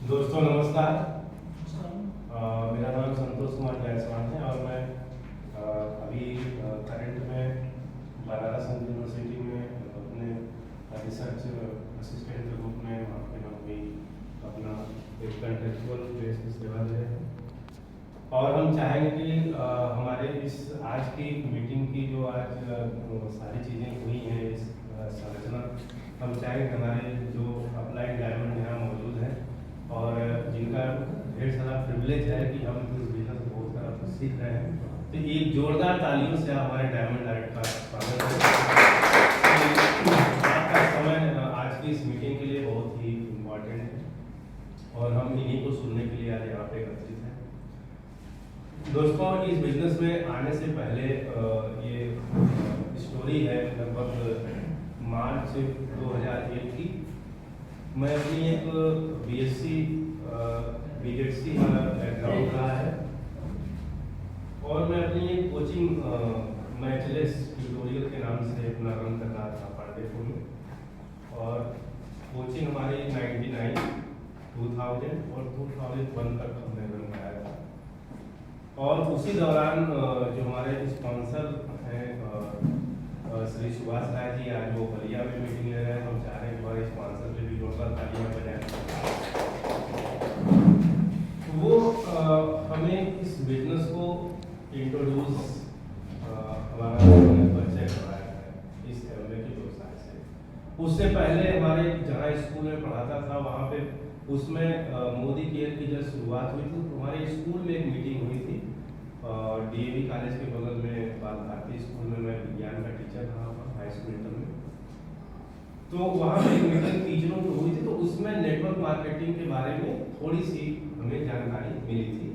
दोस्तों नमस्कार। मेरा नाम संतोष कुमार जायसवाल है और मैं अभी करंट में बनारस हिंदू यूनिवर्सिटी में अपने रिसर्च असिस्टेंट के रूप में वहाँ पे हम भी अपना एक कंटेक्चुअल बेस पे सेवा दे रहे हैं। और हम चाहेंगे कि हमारे इस आज की मीटिंग की जो आज सारी चीज़ें हुई हैं इस संरचना, हम चाहेंगे हमारे जो अप्लाइड डायमंड यहाँ मौजूद हैं और जिनका ढेर सारा प्रिविलेज है कि हम इस बिजनेस को बहुत सारा कुछ सीख रहे हैं, तो एक जोरदार तालियों से हमारे डायमंड डायरेक्ट का स्वागत है। आपका समय आज की इस मीटिंग के लिए बहुत ही इम्पोर्टेंट है और हम इन्हीं को सुनने के लिए आज यहाँ पे एकत्रित हैं। दोस्तों, इस बिजनेस में आने से पहले ये स्टोरी है लगभग मार्च 2001 की। मैं अपनी एक बीएससी बीजेडसी वाला बैकग्राउंड रहा है और मैं अपनी एक कोचिंग मैचलेस ट्यूटोरियल के नाम से अपना रन कर रहा था पांडेपुर में। और कोचिंग हमारी 99, 2000 और 2001 तक हमने रन कराया था। और उसी दौरान जो हमारे स्पॉन्सर हैं श्री सुभाष राय जी, आज वो बलिया में मीटिंग ले रहे हैं। हम चाह रहे हैं हमारे स्पॉन्सर से भी जोरदार तालियां बजाएं। वो हमें इस बिजनेस को इंट्रोड्यूस हमारा परिचय करवाया है इस एमए के व्यवसाय से। उससे पहले हमारे जहाँ स्कूल में पढ़ाता था वहाँ पे उसमें मोदी केयर की जब शुरुआत हुई थी तो हमारे स्कूल में एक मीटिंग हुई थी डीएवी कॉलेज के बगल में बाल भारती स्कूल में। मैं विज्ञान का टीचर था हाई स्कूल इंटर में, तो वहाँ पे मीटिंग टीचरों की हुई थी। तो उसमें नेटवर्क मार्केटिंग के बारे में थोड़ी सी हमें जानकारी मिली थी,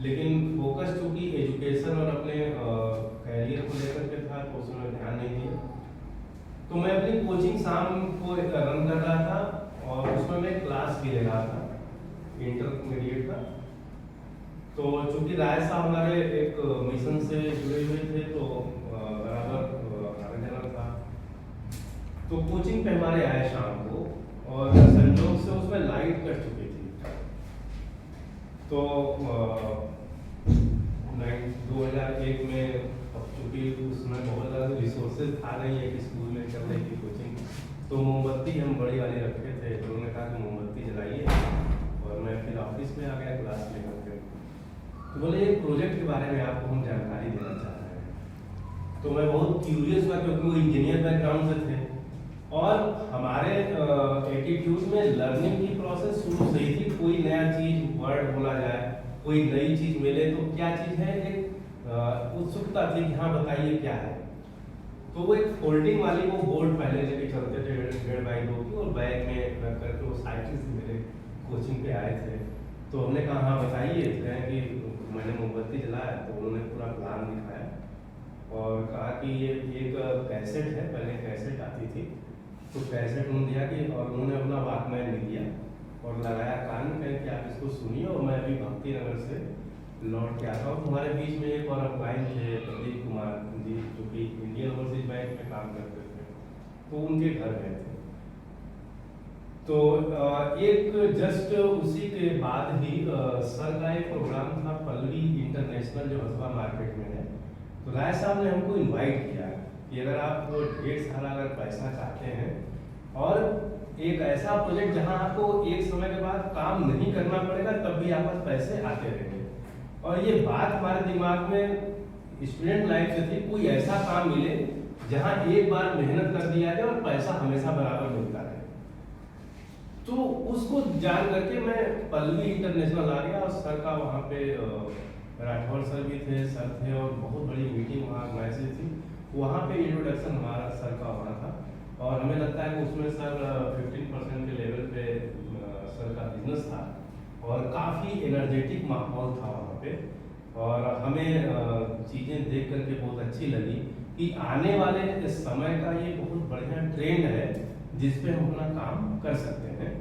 लेकिन फोकस चूँकि एजुकेशन और अपने कैरियर को लेकर के था तो उसमें ध्यान नहीं दिया। तो मैं अपनी कोचिंग शाम को रन कर रहा था और उसमें मैं क्लास भी ले रहा था इंटरमीडिएट का। तो चूंकि राय साहब हमारे एक मिशन से जुड़े हुए थे तो बराबर आने जाना था, तो कोचिंग पे हमारे आए शाम को और संयोग से उसमें लाइट कट चुकी थी। तो 2001 में चूंकि उसमें बहुत ज़्यादा रिसोर्सेज था नहीं एक स्कूल में चल रही थी कोचिंग, तो मोमबत्ती हम बड़ी वाली रखे थे। तो उन्होंने कहा कि मोमबत्ती जलाइए और मैं फिर ऑफिस में आ गया क्लास लेकर के। तो बोले एक प्रोजेक्ट के बारे में आपको हम जानकारी देना चाह रहे हैं। तो मैं बहुत क्यूरियस हुआ क्योंकि वो इंजीनियर बैकग्राउंड से थे और हमारे एटीट्यूड में लर्निंग की प्रोसेस शुरू से ही थी। कोई नया चीज़ वर्ड बोला जाए, कोई नई चीज़ मिले तो क्या चीज़ है, एक उत्सुकता थी कि हाँ बताइए क्या है। तो वो एक फोल्डिंग वाली वो बोर्ड पहले लेके चलते थे 1.5-2 की और बैग में रख करके वो साइकिल से मेरे कोचिंग पे आए थे। तो हमने कहा हाँ बताइए, कहें कि मैंने मोमबत्ती जलाया। तो उन्होंने पूरा प्लान दिखाया और कहा कि ये एक कैसेट है, पहले कैसेट आती थी तो कैसेट उन्होंने दिया कि और उन्होंने अपना वॉकमैन भी दिया और लगाया कान में, कहें कि आप इसको सुनिए और मैं अभी भक्ति नगर से लौट के आता हूँ। हमारे बीच में एक और अप्लाइन थे प्रदीप कुमार जी जो कि इंडियन ओवरसीज बैंक में काम करते थे, तो उनके घर गए थे। तो एक जस्ट उसी के बाद ही सर का एक प्रोग्राम था पल्लवी इंटरनेशनल जो हसबा मार्केट में है। तो राय साहब ने हमको इनवाइट किया कि अगर आप ढेर सारा अगर पैसा चाहते हैं और एक ऐसा प्रोजेक्ट जहां आपको एक समय के बाद काम नहीं करना पड़ेगा तब भी आपके पैसे आते रहेंगे। और ये बात हमारे दिमाग में स्टूडेंट लाइफ से थी, कोई ऐसा काम मिले जहां एक बार मेहनत कर दिया जाए और पैसा हमेशा बराबर मिलता रहे। तो उसको जान करके मैं पल्लवी इंटरनेशनल आ गया और सर का वहाँ पे राठौर सर भी थे, सर थे और बहुत बड़ी मीटिंग वहाँ मैसेज थी। वहाँ पे इंट्रोडक्शन हमारा सर का वहाँ था और हमें लगता है कि उसमें सर 15% के लेवल पे सर का बिजनेस था और काफ़ी एनर्जेटिक माहौल था वहाँ पे। और हमें चीज़ें देख करके बहुत अच्छी लगी कि आने वाले समय का ये बहुत बढ़िया ट्रेंड है जिस पे हम अपना काम कर सकते हैं।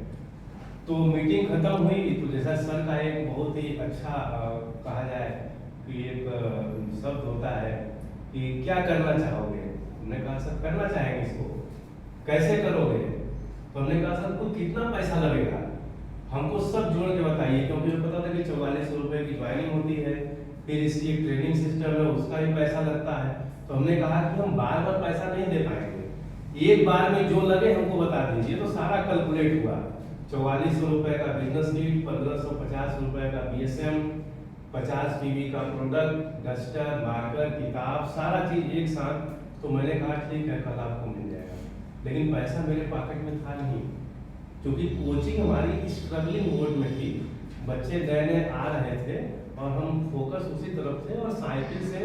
तो मीटिंग खत्म हुई तो जैसा सर का एक बहुत ही अच्छा कहा जाए कि एक शब्द होता है कि क्या करना चाहोगे। हमने कहा सर करना चाहेंगे इसको, कैसे करोगे? तो हमने कहा सर को कितना पैसा लगेगा? हमको सब जोड़ के बताइए, क्योंकि हमें पता था कि 4400 रुपये की ज्वाइनिंग होती है, फिर इसकी एक ट्रेनिंग सिस्टम है, उसका भी पैसा लगता है। तो हमने कहा कि हम बार बार पैसा नहीं दे पाएंगे, एक बार में जो लगे हमको बता दीजिए। तो सारा कैलकुलेट हुआ, 4400 रुपये का बिजनेस नीड, 1550 रुपये का BSM, 50 PV का प्रोडक्ट, डस्टर, मार्कर, किताब, सारा चीज़ एक साथ। तो मैंने कहा ठीक है, कल आपको मिल जाएगा। लेकिन पैसा मेरे पॉकेट में था नहीं, क्योंकि कोचिंग हमारी स्ट्रगलिंग मोड में थी, बच्चे नए नए आ रहे थे और हम फोकस उसी तरफ थे। और साइकिल से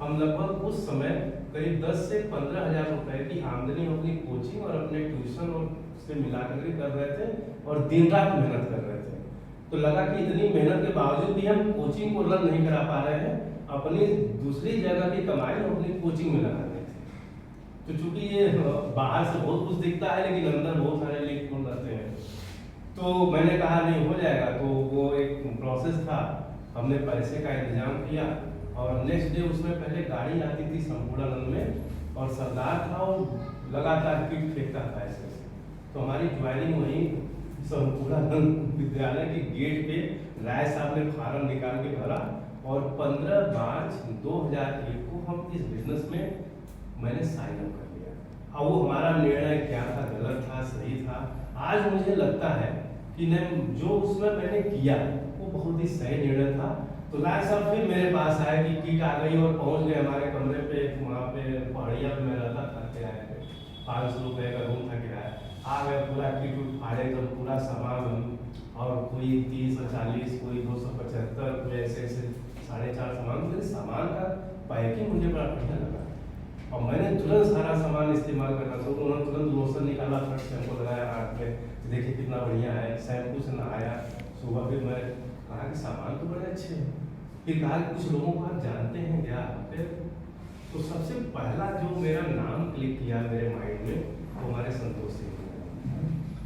हम लगभग उस समय करीब 10 से 15 हज़ार रुपये की आमदनी अपनी कोचिंग और अपने ट्यूशन और से मिला कर कर रहे थे, और दिन रात मेहनत कर रहे थे। तो लगा कि इतनी मेहनत के बावजूद भी हम कोचिंग को रन नहीं करा पा रहे हैं, अपनी दूसरी जगह की कमाई हम अपनी कोचिंग में लगा रहे थे। तो चूंकि ये बाहर से बहुत कुछ दिखता है, लेकिन अंदर बहुत सारे लीक खोल रहते हैं। तो मैंने कहा नहीं हो जाएगा। तो वो एक प्रोसेस था, हमने पैसे का इंतजाम किया, और नेक्स्ट डे उसमें पहले गाड़ी आती थी संपूर्णानंद में, और सरदार था और लगातार किट फेंकता था ऐसे से। तो हमारी ज्वाइनिंग वहीं संपूर्णानंद विद्यालय के गेट पे राय साहब ने फार्म निकाल के भरा, और 15 मार्च 2001 को हम इस बिजनेस में मैंने साइन अप कर लिया। अब वो हमारा निर्णय क्या था, गलत था, सही था, आज मुझे लगता है कि नहीं, जो उसमें मैंने किया वो बहुत ही सही निर्णय था। तो राय साहब फिर मेरे पास आए कि किट आ गई, और पहुंच गए हमारे कमरे पे। वहाँ पे पहाड़िया पे मैं रहता था, किराए पे 500 रुपये का रूम था किराया। आ गए, पूरा किट उट फाड़े, तो पूरा सामान, और कोई 30 और 40, कोई 275, कोई ऐसे ऐसे 4.5 सामान। मेरे सामान का पैकिंग मुझे बड़ा बढ़िया लगा, और मैंने तुरंत सारा सामान इस्तेमाल करना शुरू। तो उन्होंने तुरंत लोशन निकाला, फट शैम्पू लगाया हाथ में, देखिए कितना बढ़िया है, शैम्पू से नहाया सुबह। फिर मैं कहा कि सामान तो बड़े अच्छे हैं। फिर कहा कि कुछ लोगों को आप जानते हैं क्या? फिर तो सबसे पहला जो मेरा नाम क्लिक किया मेरे माइंड में, वो हमारे संतोष सिंह,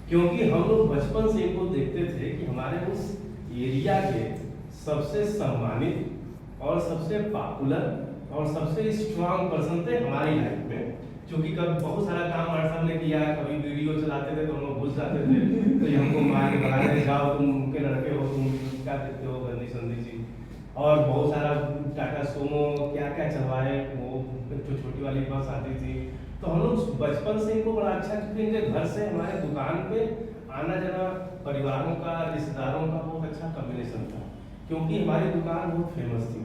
क्योंकि हम लोग बचपन से इनको देखते थे कि हमारे उस एरिया के सबसे सम्मानित और सबसे पॉपुलर और सबसे स्ट्रांग पर्सन थे हमारी लाइफ में। क्योंकि कभी बहुत सारा काम हमारे सामने किया, कभी वीडियो चलाते थे तो हम लोग घुस जाते थे, तो ये हमको मार के भगा दे, जाओ तुम उनके लड़के हो, तुम क्या देखते हो गंदी संदी चीज। और बहुत सारा टाटा सोमो क्या क्या चलवाए, वो जो छोटी वाली बस आती थी। तो हम लोग बचपन से इनको बड़ा अच्छा, क्योंकि इनके घर से हमारे दुकान पे आना जाना परिवारों का, रिश्तेदारों का बहुत अच्छा कॉम्बिनेशन था, क्योंकि हमारी दुकान बहुत फेमस थी।